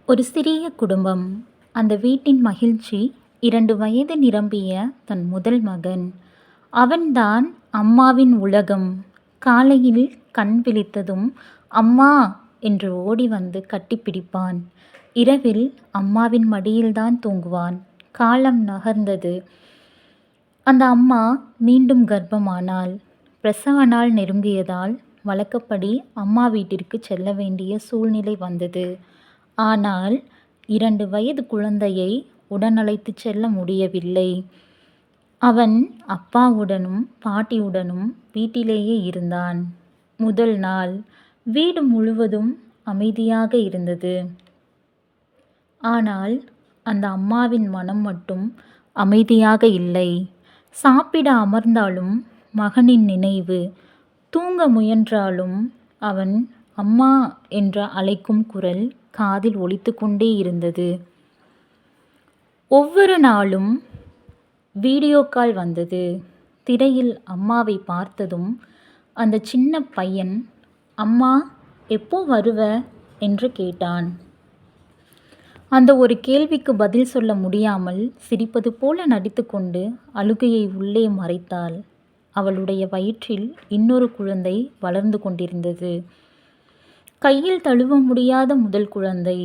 ஒரு சிறிய குடும்பம். அந்த வீட்டின் மகிழ்ச்சி 2 வயது நிரம்பிய தன் முதல் மகன். அவன்தான் அம்மாவின் உலகம். காலையில் கண் விழித்ததும் அம்மா என்று ஓடி வந்து கட்டிப்பிடிப்பான். இரவில் அம்மாவின் மடியில்தான் தூங்குவான். காலம் நகர்ந்தது. அந்த அம்மா மீண்டும் கர்ப்பமானாள். பிரசவ நாள் நெருங்கியதால் வழக்கப்படி அம்மா வீட்டிற்கு செல்ல வேண்டிய சூழ்நிலை வந்தது. ஆனால் 2 வயது குழந்தையை உடனழைத்துச் செல்ல முடியவில்லை. அவன் அப்பாவுடனும் பாட்டியுடனும் வீட்டிலேயே இருந்தான். முதல் நாள் வீடு முழுவதும் அமைதியாக இருந்தது. ஆனால் அந்த அம்மாவின் மனம் மட்டும் அமைதியாக இல்லை. சாப்பிட அமர்ந்தாலும் மகனின் நினைவு. தூங்க முயன்றாலும் அவன் அம்மா என்ற அழைக்கும் குரல் காதில் ஒலித்துக் கொண்டே இருந்தது. ஒவ்வொரு நாளும் வீடியோ கால் வந்தது. திரையில் அம்மாவை பார்த்ததும் அந்த சின்ன பையன், அம்மா எப்போ வருவ என்று கேட்டான். அந்த ஒரு கேள்விக்கு பதில் சொல்ல முடியாமல் சிரிப்பது போல நடித்துக்கொண்டு அழுகையை உள்ளே மறைத்தாள். அவளுடைய வயிற்றில் இன்னொரு குழந்தை வளர்ந்து கொண்டிருந்தது. கையில் தழுவ முடியாத முதல் குழந்தை.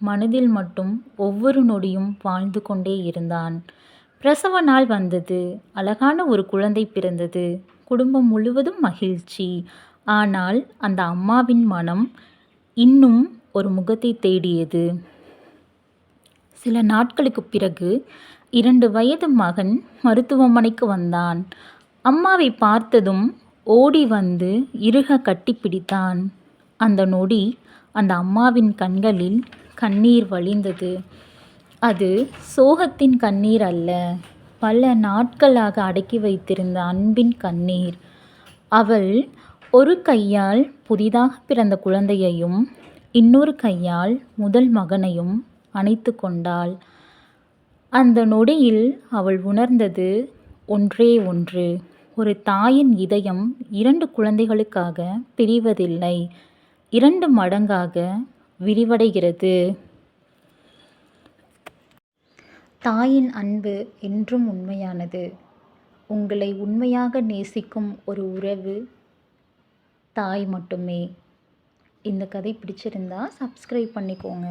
மனதில் மட்டும் ஒவ்வொரு நொடியும் வாழ்ந்து கொண்டே இருந்தான். பிரசவ நாள் வந்தது. அழகான ஒரு குழந்தை பிறந்தது. குடும்பம் முழுவதும் மகிழ்ச்சி. ஆனால் அந்த அம்மாவின் மனம் இன்னும் ஒரு முகத்தை தேடியது. சில நாட்களுக்கு பிறகு 2 வயது மகன் மருத்துவமனைக்கு வந்தான். அம்மாவை பார்த்ததும் ஓடி வந்து இறுக கட்டிப்பிடித்தான். அந்த நொடி அந்த அம்மாவின் கண்களில் கண்ணீர் வழிந்தது. அது சோகத்தின் கண்ணீர் அல்ல, பல நாட்களாக அடக்கி வைத்திருந்த அன்பின் கண்ணீர். அவள் ஒரு கையால் புதிதாக பிறந்த குழந்தையையும் இன்னொரு கையால் முதல் மகனையும் அணைத்து கொண்டாள். அந்த நொடியில் அவள் உணர்ந்தது ஒன்றே ஒன்று. ஒரு தாயின் இதயம் 2 குழந்தைகளுக்காக பிரிவதில்லை, 2 மடங்காக விரிவடைகிறது. தாயின் அன்பு என்றும் உண்மையானது. உங்களை உண்மையாக நேசிக்கும் ஒரு உறவு தாய் மட்டுமே. இந்த கதை பிடிச்சிருந்தா சப்ஸ்கிரைப் பண்ணிக்கோங்க.